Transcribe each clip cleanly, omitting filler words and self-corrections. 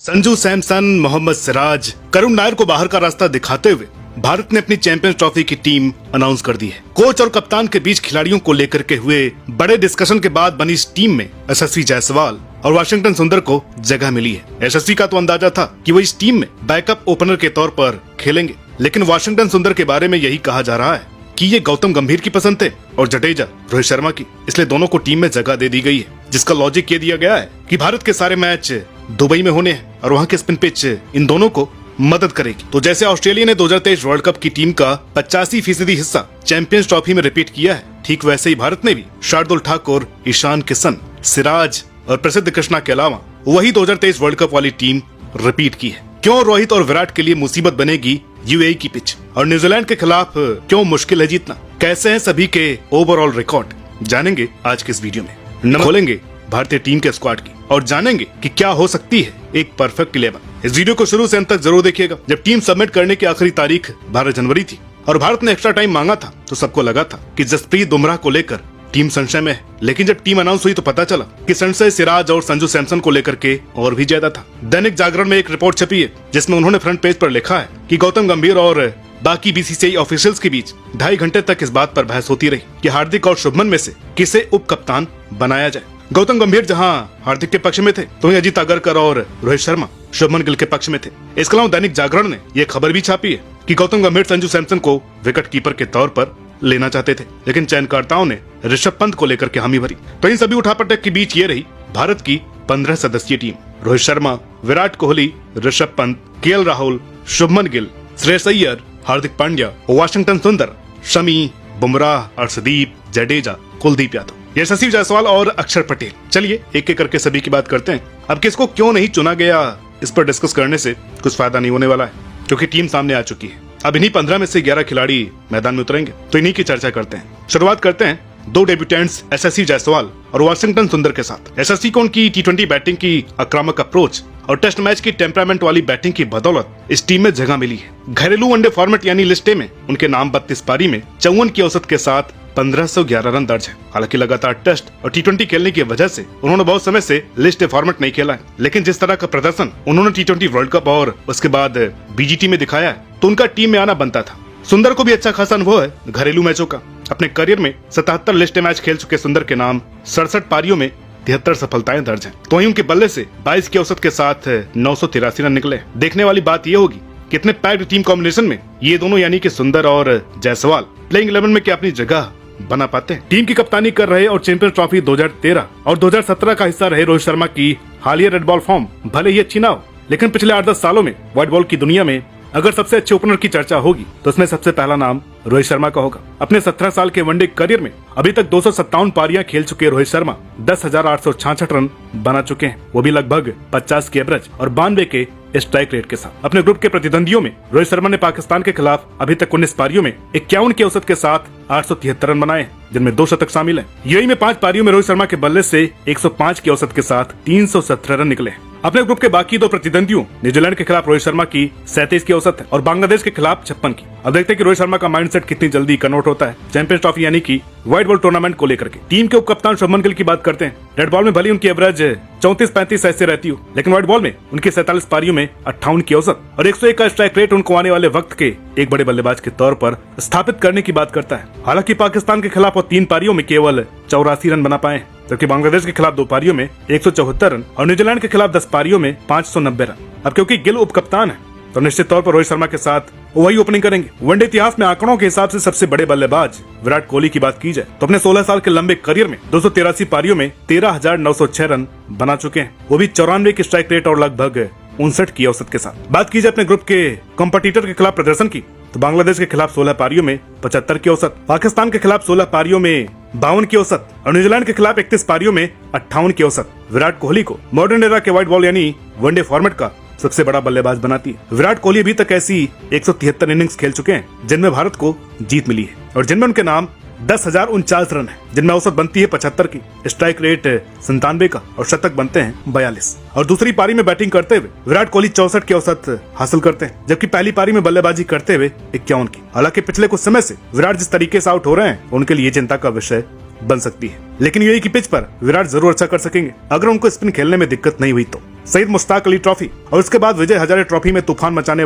संजू सैमसन, मोहम्मद सिराज, करुण नायर को बाहर का रास्ता दिखाते हुए भारत ने अपनी चैंपियंस ट्रॉफी की टीम अनाउंस कर दी है। कोच और कप्तान के बीच खिलाड़ियों को लेकर के हुए बड़े डिस्कशन के बाद बनी इस टीम में यशस्वी जायसवाल और वाशिंगटन सुंदर को जगह मिली है। यशस्वी का तो अंदाजा था कि वो इस टीम में बैकअप ओपनर के तौर पर खेलेंगे, लेकिन वाशिंगटन सुंदर के बारे में यही कहा जा रहा है कि ये गौतम गंभीर की पसंद थे और जडेजा रोहित शर्मा की, इसलिए दोनों को टीम में जगह दे दी गई है। जिसका लॉजिक ये दिया गया है कि भारत के सारे मैच दुबई में होने हैं और वहाँ के स्पिन पिच इन दोनों को मदद करेगी। तो जैसे ऑस्ट्रेलिया ने 2023 वर्ल्ड कप की टीम का 85% हिस्सा चैंपियंस ट्रॉफी में रिपीट किया है, ठीक वैसे ही भारत ने भी शार्दुल ठाकुर, ईशान किशन, सिराज और प्रसिद्ध कृष्णा के अलावा वही 2023 वर्ल्ड कप वाली टीम रिपीट की है। क्यों रोहित और विराट के लिए मुसीबत बनेगी यूएई की पिच, और न्यूजीलैंड के खिलाफ क्यों मुश्किल है जीतना, कैसे हैं सभी के ओवरऑल रिकॉर्ड, जानेंगे आज के इस वीडियो में। खोलेंगे भारतीय टीम के स्क्वाड की और जानेंगे कि क्या हो सकती है एक परफेक्ट 11। इस वीडियो को शुरू से अंत तक जरूर देखिएगा। जब टीम सबमिट करने की आखिरी तारीख 12 जनवरी थी और भारत ने एक्स्ट्रा टाइम मांगा था, तो सबको लगा था कि जसप्रीत बुमराह को लेकर टीम संशय में है, लेकिन जब टीम अनाउंस हुई तो पता चला कि संशय सिराज और संजू सैमसन को लेकर के और भी ज्यादा था। दैनिक जागरण में एक रिपोर्ट छपी है जिसमें उन्होंने फ्रंट पेज पर लिखा है कि गौतम गंभीर और बाकी बीसीसीआई ऑफिशियल्स के बीच 2.5 घंटे तक इस बात पर बहस होती रही कि हार्दिक और शुभमन में से किसे उप कप्तान बनाया जाए। गौतम गंभीर जहां हार्दिक के पक्ष में थे, तो वहीं अजित अगरकर और रोहित शर्मा शुभमन गिल के पक्ष में थे। इसके अलावा दैनिक जागरण ने यह खबर भी छापी है कि गौतम गंभीर संजू सैमसन को विकेट कीपर के तौर पर लेना चाहते थे, लेकिन चयनकर्ताओं ने ऋषभ पंत को लेकर के हामी भरी। तो इन सभी उठापटक के बीच ये रही भारत की 15 सदस्यीय team. Rohit Sharma, Virat Kohli, Rishabh Pant, KL Rahul, Shubman Gill, Shreyas Iyer, Hardik Pandya, Washington सुंदर, शमी, बुमराह, अर्शदीप, जडेजा, कुलदीप यादव, यशस्वी जायसवाल और अक्षर पटेल। चलिए एक एक करके सभी की बात करते हैं। अब किसको क्यों नहीं चुना गया, इस पर डिस्कस करने से कुछ फायदा नहीं होने वाला है, क्योंकि टीम सामने आ चुकी है। अब इन्हीं 15 में से 11 खिलाड़ी मैदान में उतरेंगे, तो इन्हीं की चर्चा करते हैं। शुरुआत करते हैं 2 डेब्यूटेंट्स यशस्वी जायसवाल और वाशिंगटन सुंदर के साथ। यशस्वी को उनकी टी20 बैटिंग की आक्रामक अप्रोच और टेस्ट मैच की टेम्परामेंट वाली बैटिंग की बदौलत इस टीम में जगह मिली है। घरेलू वनडे फॉर्मेट यानी लिस्टे में उनके नाम 32 पारी में 54 की औसत के साथ 1511 रन दर्ज है। हालांकि लगातार टेस्ट और टी20 खेलने की वजह से उन्होंने बहुत समय से लिस्ट फॉर्मेट नहीं खेला है, लेकिन जिस तरह का प्रदर्शन उन्होंने टी20 वर्ल्ड कप और उसके बाद बीजीटी में दिखाया है, तो उनका टीम में आना बनता था। सुंदर को भी अच्छा खासा अनुभव है घरेलू मैचों का। अपने करियर में 77 लिस्ट मैच खेल चुके सुंदर के नाम 67 पारियों में 73 सफलताएं दर्ज हैं। तो वहीं उनके बल्ले से 22 की औसत के साथ 983 रन निकले। देखने वाली बात यह होगी कितने पैक्ड टीम कॉम्बिनेशन में ये दोनों यानी कि सुंदर और जायसवाल प्लेइंग 11 में क्या अपनी जगह बना पाते हैं। टीम की कप्तानी कर रहे और चैंपियंस ट्रॉफी 2013 और 2017 का हिस्सा रहे रोहित शर्मा की हालिया रेड बॉल फॉर्म भले ही अच्छी ना हो, लेकिन पिछले 8-10 सालों में व्हाइट बॉल की दुनिया में अगर सबसे अच्छे ओपनर की चर्चा होगी तो उसमें सबसे पहला नाम रोहित शर्मा का होगा। अपने 17 साल के वनडे करियर में अभी तक 257 पारियां खेल चुके रोहित शर्मा 10,866 रन बना चुके हैं, वो भी लगभग 50 के एवरेज और 92 के स्ट्राइक रेट के साथ। अपने ग्रुप के प्रतिद्वंदियों में रोहित शर्मा ने पाकिस्तान के खिलाफ अभी तक 19 पारियों में 51 की औसत के साथ 873 रन बनाए, जिनमें 2 शतक शामिल हैं। यूएई में 5 पारियों में रोहित शर्मा के बल्ले से 105 की औसत के साथ 317 रन निकले। अपने ग्रुप के बाकी 2 प्रतिद्वंदियों न्यूजीलैंड के खिलाफ रोहित शर्मा की 37 की औसत है और बांग्लादेश के खिलाफ 56 की। अब देखते हैं कि रोहित शर्मा का माइंडसेट कितनी जल्दी कन्वर्ट होता है चैंपियंस ट्रॉफी यानी कि व्हाइट बॉल टूर्नामेंट को लेकर के। टीम के उप कप्तान शुभमन गिल की बात करते हैं। रेड बॉल में भली उनकी एवरेज 34-35 ऐसे रहती हो, लेकिन व्हाइट बॉल में उनकी 47 पारियों में 58 की औसत और 101 का स्ट्राइक रेट उनको आने वाले वक्त के एक बड़े बल्लेबाज के तौर पर स्थापित करने की बात करता है। हालांकि पाकिस्तान के खिलाफ वो 3 पारियों में केवल 84 रन बना पाए, जबकि बांग्लादेश के खिलाफ 2 पारियों में 174 रन और न्यूजीलैंड के खिलाफ 10 पारियों में 590 रन। अब क्योंकि गिल उप कप्तान है, तो निश्चित तौर पर रोहित शर्मा के साथ वही ओपनिंग करेंगे। वनडे इतिहास में आंकड़ों के हिसाब से सबसे बड़े बल्लेबाज विराट कोहली की बात की जाए तो अपने 16 साल के लंबे करियर में 283 पारियों में 13,906 रन बना चुके हैं, वो भी 94 की स्ट्राइक रेट और लगभग 59 की औसत के साथ। बात की जाए अपने ग्रुप के कॉम्पिटिटर के खिलाफ प्रदर्शन की, तो बांग्लादेश के खिलाफ 16 पारियों में 75 की औसत, पाकिस्तान के खिलाफ 16 पारियों में 52 की औसत और न्यूजीलैंड के खिलाफ 31 पारियों में 58 की औसत विराट कोहली को मॉडर्न एरा के व्हाइट बॉल यानी वनडे फॉर्मेट का सबसे बड़ा बल्लेबाज बनाती है। विराट कोहली अभी तक ऐसी 173 इनिंग्स खेल चुके हैं जिनमें भारत को जीत मिली है और जिनमें उनके नाम 10,049 रन है, जिनमें औसत बनती है 75 की, स्ट्राइक रेट 97 का और शतक बनते हैं 42। और दूसरी पारी में बैटिंग करते हुए विराट कोहली 64 की औसत हासिल करते हैं, जबकि पहली पारी में बल्लेबाजी करते हुए 51 की। हालांकि पिछले कुछ समय से विराट जिस तरीके से आउट हो रहे हैं उनके लिए चिंता का विषय बन सकती है। लेकिन यूएई की पिच पर विराट जरूर अच्छा कर सकेंगे अगर उनको स्पिन खेलने में दिक्कत नहीं हुई तो। सईद मुश्ताक अली ट्रॉफी और उसके बाद विजय हजारे ट्रॉफी में तूफान मचाने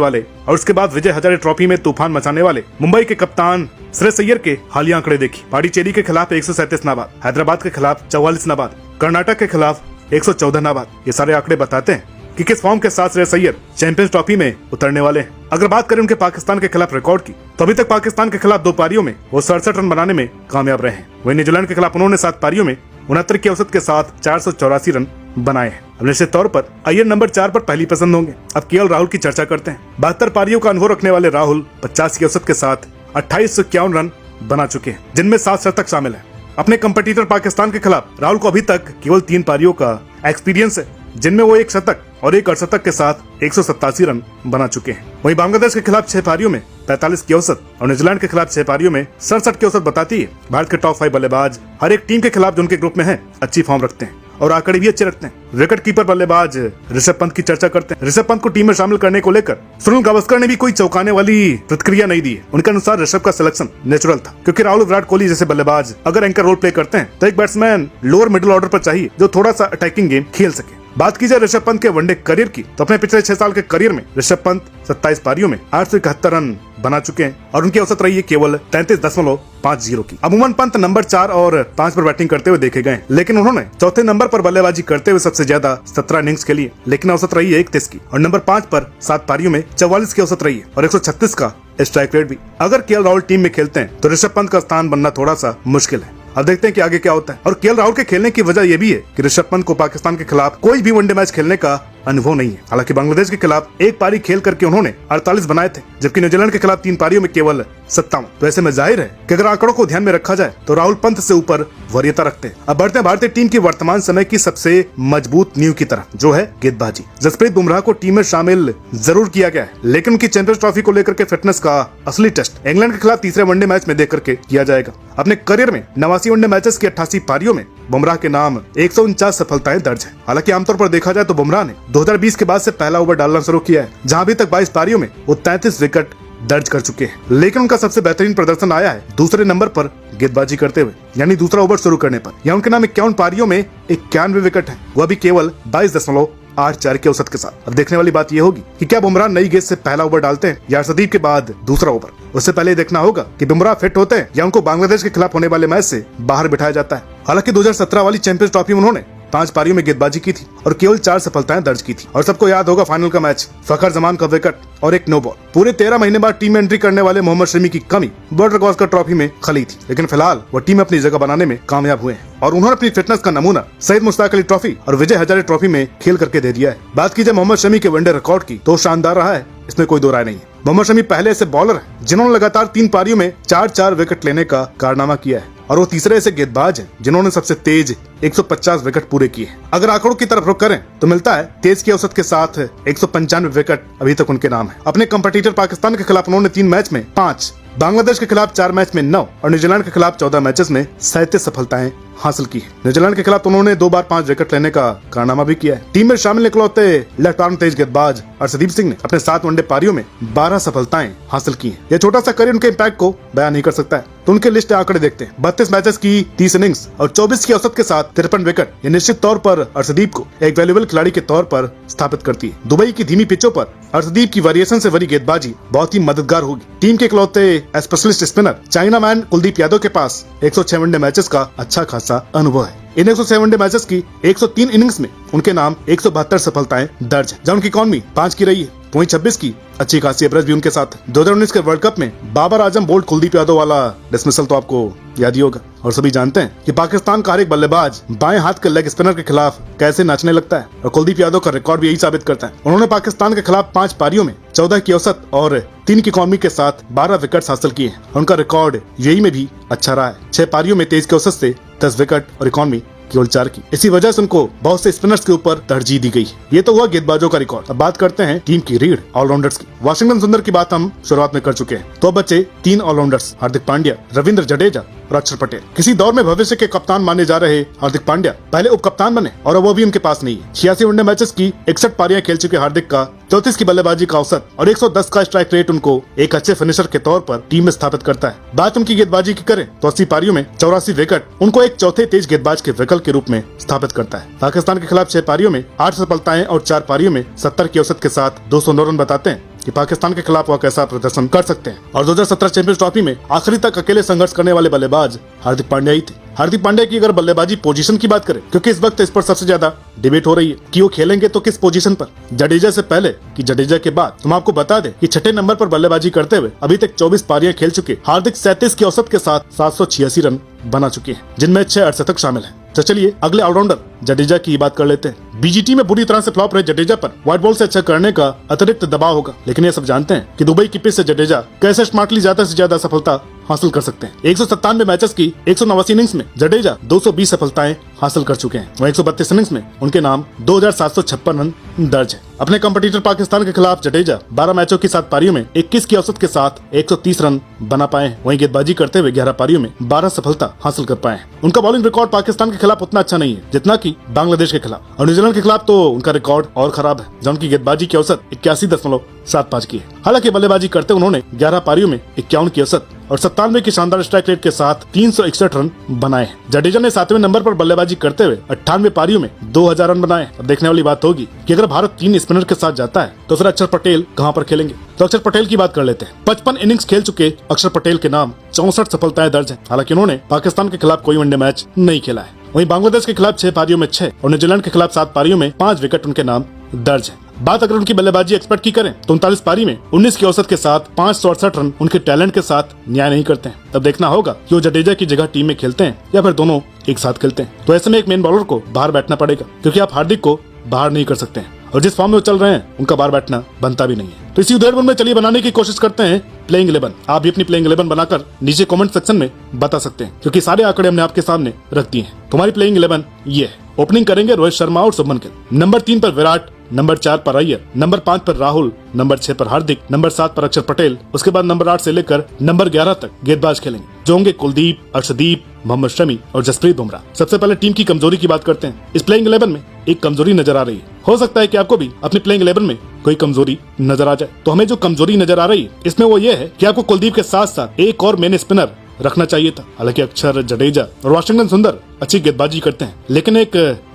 वाले मुंबई के कप्तान श्रेयस अय्यर के हालिया आंकड़े देखी। पाडिचेरी के खिलाफ 137 नाबाद, हैदराबाद के खिलाफ 44 नाबाद, कर्नाटक के खिलाफ 114 नाबाद। ये सारे आंकड़े बताते हैं कि किस फॉर्म के साथ श्रेयस अय्यर चैंपियंस ट्रॉफी में उतरने वाले हैं। अगर बात करें उनके पाकिस्तान के खिलाफ रिकॉर्ड की तो अभी तक पाकिस्तान के खिलाफ 2 पारियों में वो 67 रन बनाने में कामयाब रहे हैं। वहीं न्यूजीलैंड के खिलाफ उन्होंने 7 पारियों में 69 की औसत के साथ 484 रन बनाए हैं। अब निश्चित तौर पर अय्यर नंबर 4 पर पहली पसंद होंगे। अब केएल राहुल की चर्चा करते हैं। 72 पारियों का अनुभव रखने वाले राहुल 50 की औसत के साथ 2851 रन बना चुके हैं, जिनमें 7 शतक शामिल है। अपने कंपटीटर पाकिस्तान के खिलाफ राहुल को अभी तक केवल 3 पारियों का एक्सपीरियंस है, जिनमें वो 1 शतक और 1 अर्धशतक के साथ 187 रन बना चुके हैं। वहीं बांग्लादेश के खिलाफ 6 पारियों में 45 की औसत और न्यूजीलैंड के खिलाफ 6 पारियों में 67 की औसत बताती है भारत के टॉप 5 बल्लेबाज हर एक टीम के खिलाफ जो उनके ग्रुप में है अच्छी फॉर्म रखते हैं और आंकड़े भी अच्छे रखते हैं। विकेट कीपर बल्लेबाज ऋषभ पंत की चर्चा करते हैं। ऋषभ पंत को टीम में शामिल करने को लेकर सुनील गावस्कर ने भी कोई चौंकाने वाली प्रतिक्रिया नहीं दी है। उनके अनुसार ऋषभ का सिलेक्शन नेचुरल था, क्योंकि राहुल विराट कोहली जैसे बल्लेबाज अगर एंकर रोल प्ले करते हैं तो एक बैट्समैन लोअर मिडिल ऑर्डर पर चाहिए जो थोड़ा सा अटैकिंग गेम खेल सके। बात की जाए ऋषभ पंत के वनडे करियर की तो अपने पिछले 6 साल के करियर में ऋषभ पंत 27 पारियों में 871 रन बना चुके हैं और उनकी औसत रही है केवल 33.50 की। अमूमन पंत नंबर 4 और 5 पर बैटिंग करते हुए देखे गए, लेकिन उन्होंने चौथे नंबर पर बल्लेबाजी करते हुए सबसे ज्यादा 17 इनिंग्स के लिए, लेकिन औसत रही है 31 की। और नंबर 5 पर 7 पारियों में 44 की औसत रही है और 136 का स्ट्राइक रेट भी। अगर केएल राहुल टीम में खेलते हैं तो ऋषभ पंत का स्थान बनना थोड़ा सा मुश्किल है। अब देखते हैं कि आगे क्या होता है। और केएल राहुल के खेलने की वजह यह भी है कि ऋषभ पंत को पाकिस्तान के खिलाफ कोई भी वनडे मैच खेलने का अनुभव नहीं है। हालांकि बांग्लादेश के खिलाफ 1 पारी खेल करके उन्होंने 48 बनाए थे, जबकि न्यूजीलैंड के खिलाफ 3 पारियों में केवल 57। तो ऐसे में जाहिर है कि अगर आंकड़ों को ध्यान में रखा जाए तो राहुल पंत से ऊपर वरीयता रखते हैं। अब बढ़ते हैं भारतीय टीम की वर्तमान समय की सबसे मजबूत नींव की तरफ, जो है गेंदबाजी। जसप्रीत बुमराह को टीम में शामिल जरूर किया गया है, लेकिन उनकी चैंपियंस ट्रॉफी को लेकर के फिटनेस का असली टेस्ट इंग्लैंड के खिलाफ तीसरे वनडे मैच में देख करके किया जाएगा। अपने करियर में 89 वनडे मैचेस की 88 पारियों में बुमराह के नाम 149 सफलताएं दर्ज है। हालांकि आमतौर पर देखा जाए तो बुमराह ने 2020 के बाद से पहला ओवर डालना शुरू किया है, जहां अभी तक 22 पारियों में वो 33 विकेट दर्ज कर चुके हैं। लेकिन उनका सबसे बेहतरीन प्रदर्शन आया है दूसरे नंबर पर गेंदबाजी करते हुए, यानी दूसरा ओवर शुरू करने पर। यहाँ उनके नाम 51 पारियों में 91 विकेट है, वह भी केवल 22.84 की औसत के साथ। अब देखने वाली बात यह होगी कि क्या बुमराह नई गेंद से पहला ओवर डालते हैं या अर्शदीप के बाद दूसरा ओवर। उससे पहले देखना होगा कि बुमराह फिट होते हैं या उनको बांग्लादेश के खिलाफ होने वाले मैच से बाहर बिठाया जाता है। हालांकि 2017 वाली चैंपियंस ट्रॉफी में उन्होंने 5 पारियों में गेंदबाजी की थी और केवल 4 सफलताएं दर्ज की थी। और सबको याद होगा फाइनल का मैच, फखर जमान का विकेट और एक नो बॉल। पूरे 13 महीने बाद टीम में एंट्री करने वाले मोहम्मद शमी की कमी बॉर्डर गावस्कर ट्रॉफी में खली थी, लेकिन फिलहाल वो टीम में अपनी जगह बनाने में कामयाब हुए हैं और उन्होंने अपनी फिटनेस का नमूना सईद मुश्ताक अली ट्रॉफी और विजय हजारे ट्रॉफी में खेल करके दे दिया है। बात की जाए मोहम्मद शमी के वनडे रिकॉर्ड की तो शानदार रहा है, इसमें कोई दो राय नहीं है। मोहम्मद शमी पहले ऐसे बॉलर हैं जिन्होंने लगातार 3 पारियों में 4-4 विकेट लेने का कारनामा किया है और वो तीसरे ऐसे गेंदबाज हैं जिन्होंने सबसे तेज 150 विकेट पूरे किए हैं। अगर आंकड़ों की तरफ रुख करें तो मिलता है तेज की औसत के साथ 195 विकेट अभी तक उनके नाम है। अपने कंपटीटर पाकिस्तान के खिलाफ उन्होंने 3 मैच में 5, बांग्लादेश के खिलाफ 4 मैच में 9 और न्यूजीलैंड के खिलाफ 14 मैचेस में 37 सफलताएं हासिल की है। न्यूजीलैंड के खिलाफ उन्होंने 2 बार 5 विकेट लेने का कारनामा भी किया है। टीम में शामिल इकलौते लेफ्ट आर्म तेज गेंदबाज अर्शदीप सिंह ने अपने 7 वनडे पारियों में 12 सफलताएं हासिल की हैं। यह छोटा सा करियर उनके इम्पैक्ट को बयान नहीं कर सकता है, तो उनके लिस्ट आंकड़े देखते हैं। 32 मैचेस की 30 इनिंग्स और 24 की औसत के साथ 53 विकेट, ये निश्चित तौर पर अर्शदीप को एक वैल्यूएबल खिलाड़ी के तौर पर स्थापित करती है। दुबई की धीमी पिचों पर अर्शदीप की वेरिएशन से भरी गेंदबाजी बहुत ही मददगार होगी। टीम के इकलौते specialist spinner China man Kuldeep Yadav के पास 106 वनडे मैचेस का अच्छा खासा अनुभव है। इन 106 वनडे मैचेस की 103 इनिंग्स में उनके नाम 172 सफलताएं दर्ज है, जहाँ उनकी इकॉनमी 5 की रही है। वहीं 26 की अच्छी खासी एवरेज भी उनके साथ। 2019 के वर्ल्ड कप में बाबर आजम बोल्ट कुलदीप यादव वाला डिसमिसल तो आपको याद ही होगा और सभी जानते हैं कि पाकिस्तान का हर एक बल्लेबाज बाएं हाथ के लेग स्पिनर के खिलाफ कैसे नाचने लगता है और कुलदीप यादव का रिकॉर्ड भी यही साबित करता है। उन्होंने पाकिस्तान के खिलाफ 5 पारियों में 14 की औसत और 3 की इकॉनमी के साथ 12 विकेट हासिल किए हैं। उनका रिकॉर्ड यही में भी अच्छा रहा है। 6 पारियों में 23 की औसत से 10 विकेट और इकॉनमी केवल 4 की। इसी वजह से उनको बहुत से स्पिनर्स के ऊपर तरजीह दी गई है। ये तो हुआ गेंदबाजों का रिकॉर्ड। अब बात करते हैं टीम की रीढ़ ऑलराउंडर्स की। वाशिंगटन सुंदर की बात हम शुरुआत में कर चुके हैं, तो बचे 3 ऑलराउंडर्स, हार्दिक पांड्या, रविंद्र जडेजा और अक्षर पटेल। किसी दौर में भविष्य के कप्तान माने जा रहे हार्दिक पांड्या पहले उप कप्तान बने और वो भी उनके पास नहीं है। 86 वनडे मैचेस की 61 पारियां खेल चुके हार्दिक का 34 की बल्लेबाजी का औसत और 110 का स्ट्राइक रेट उनको एक अच्छे फिनिशर के तौर पर टीम में स्थापित करता है। बात उनकी गेंदबाजी की करें तो 80 पारियों में 84 विकेट उनको एक चौथे तेज गेंदबाज के विकल्प के रूप में स्थापित करता है। पाकिस्तान के खिलाफ 6 पारियों में 8 सफलताएं और 4 पारियों में 70 की औसत के साथ 209 रन बताते हैं कि पाकिस्तान के खिलाफ वह कैसा प्रदर्शन कर सकते हैं। और 2017 चैंपियंस ट्रॉफी में आखिरी तक अकेले संघर्ष करने वाले बल्लेबाज हार्दिक पांड्या ही थे। हार्दिक पांड्या की अगर बल्लेबाजी पोजीशन की बात करें, क्योंकि इस वक्त इस पर सबसे ज्यादा डिबेट हो रही है कि वो खेलेंगे तो किस पोजीशन पर, जडेजा से पहले कि जडेजा के बाद। हम आपको बता दें कि छठे नंबर पर बल्लेबाजी करते हुए अभी तक 24 पारियां खेल चुके हार्दिक 37 की औसत के साथ 786 रन बना चुके हैं, जिनमें 6 अर्धशतक शामिल हैं। तो चलिए अगले ऑलराउंडर जडेजा की बात कर लेते हैं। बीजीटी में बुरी तरह से फ्लॉप रहे जडेजा पर व्हाइट बॉल से अच्छा करने का अतिरिक्त दबाव होगा, लेकिन ये सब जानते हैं कि दुबई की पिच से जडेजा कैसे स्मार्टली ज्यादा से ज्यादा सफलता हासिल कर सकते हैं। 197 मैचेस की 189 इनिंग्स में जडेजा 220 सफलताएं हासिल कर चुके हैं। वहीं 132 इनिंग्स में उनके नाम 2756 रन दर्ज है। अपने कंपटीटर पाकिस्तान के खिलाफ जडेजा 12 मैचों की 7 पारियों में 21 की औसत के साथ 130 रन बना पाए हैं। वहीं गेंदबाजी करते हुए 11 पारियों में 12 सफलता हासिल कर पाए हैं। उनका बॉलिंग रिकॉर्ड पाकिस्तान के खिलाफ उतना अच्छा नहीं है जितना कि बांग्लादेश के खिलाफ, और न्यूजीलैंड के खिलाफ तो उनका रिकॉर्ड और खराब है, जहाँ उनकी गेंदबाजी की औसत 81.75 की है। हालांकि बल्लेबाजी करते उन्होंने 11 पारियों में 51 की औसत और 97 की शानदार स्ट्राइक रेट के साथ 361 रन बनाए हैं। जडेजा ने 7वें नंबर पर बल्लेबाजी करते हुए 98 पारियों में 2000 रन बनाए। अब देखने वाली बात होगी कि अगर भारत 3 स्पिनर के साथ जाता है तो फिर अक्षर पटेल कहां पर खेलेंगे। तो अक्षर पटेल की बात कर लेते हैं। 55 इनिंग्स खेल चुके अक्षर पटेल के नाम 64 सफलताएं दर्ज हैं। हालांकि उन्होंने पाकिस्तान के खिलाफ कोई वनडे मैच नहीं खेला है। वहीं बांग्लादेश के खिलाफ 6 पारियों में 6 और न्यूजीलैंड के खिलाफ 7 पारियों में 5 विकेट उनके नाम दर्ज है। बात अगर उनकी बल्लेबाजी एक्सपर्ट की करें तो 39 पारी में 19 की औसत के साथ 568 रन उनके टैलेंट के साथ न्याय नहीं करते हैं। तब देखना होगा कि वो जडेजा की जगह टीम में खेलते हैं या फिर दोनों एक साथ खेलते हैं। तो ऐसे में एक मेन बॉलर को बाहर बैठना पड़ेगा, क्योंकि आप हार्दिक को बाहर नहीं कर सकते हैं और जिस फॉर्म में वो चल रहे हैं उनका बाहर बैठना बनता भी नहीं है। तो इसी उधेड़बुन में चलिए बनाने की कोशिश करते हैं प्लेइंग 11। आप भी अपनी प्लेइंग 11 बनाकर नीचे कमेंट सेक्शन में बता सकते हैं, क्योंकि सारे आंकड़े हमने आपके सामने रख दिए हैं। तुम्हारी प्लेइंग 11 ये है। ओपनिंग करेंगे रोहित शर्मा और शुभमन गिल, नंबर 3 पर विराट, नंबर 4 पर अय्यर, नंबर 5 पर राहुल, नंबर 6 पर हार्दिक, नंबर 7 पर अक्षर पटेल। उसके बाद नंबर 8 से लेकर नंबर 11 तक गेंदबाज खेलेंगे, जो होंगे कुलदीप, अर्शदीप, मोहम्मद शमी और जसप्रीत बुमराह। सबसे पहले टीम की कमजोरी की बात करते हैं। इस प्लेइंग 11 में एक कमजोरी नजर आ रही है। हो सकता है कि आपको भी अपनी प्लेइंग 11 में कोई कमजोरी नजर आ जाए। तो हमें जो कमजोरी नजर आ रही है इसमें वो ये है कि आपको कुलदीप के साथ साथ एक और मेन स्पिनर रखना चाहिए था। हालांकि अक्षर, जडेजा और वाशिंगटन सुंदर अच्छी गेंदबाजी करते हैं, लेकिन एक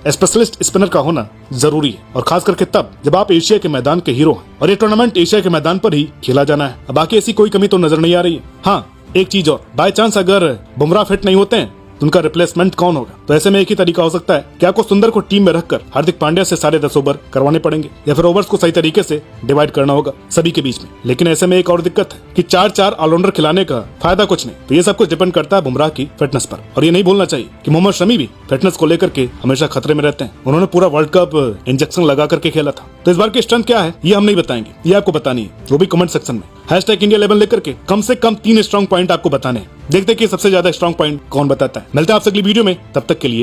स्पेशलिस्ट स्पिनर का होना जरूरी है, और खास करके तब जब आप एशिया के मैदान के हीरो हैं और ये टूर्नामेंट एशिया के मैदान पर ही खेला जाना है। अब बाकी ऐसी कोई कमी तो नजर नहीं आ रही है। हाँ, एक चीज और, बाय चांस अगर बुमराह फिट नहीं होते हैं तो उनका रिप्लेसमेंट कौन होगा। तो ऐसे में एक ही तरीका हो सकता है कि आपको सुंदर को टीम में रखकर हार्दिक पांड्या से 10.5 ओवर करवाने पड़ेंगे, या फिर ओवर्स को सही तरीके से डिवाइड करना होगा सभी के बीच में। लेकिन ऐसे में एक और दिक्कत है कि 4-4 ऑलराउंडर खिलाने का फायदा कुछ नहीं। तो ये सब कुछ डिपेंड करता है बुमराह की फिटनेस पर। और ये नहीं भूलना चाहिए कि मोहम्मद शमी भी फिटनेस को लेकर के हमेशा खतरे में रहते हैं। उन्होंने पूरा वर्ल्ड कप इंजेक्शन लगा करके खेला था। तो इस बार की स्ट्रेंथ क्या है ये हम नहीं बताएंगे, ये आपको बतानी है, वो भी कमेंट सेक्शन में #India 11 लेकर के कम से कम 3 स्ट्रॉन्ग पॉइंट आपको बताने हैं। देखते हैं कि सबसे ज्यादा स्ट्रॉन्ग पॉइंट कौन बताता है। मिलते हैं आपसे अगली वीडियो में, तब तक के लिए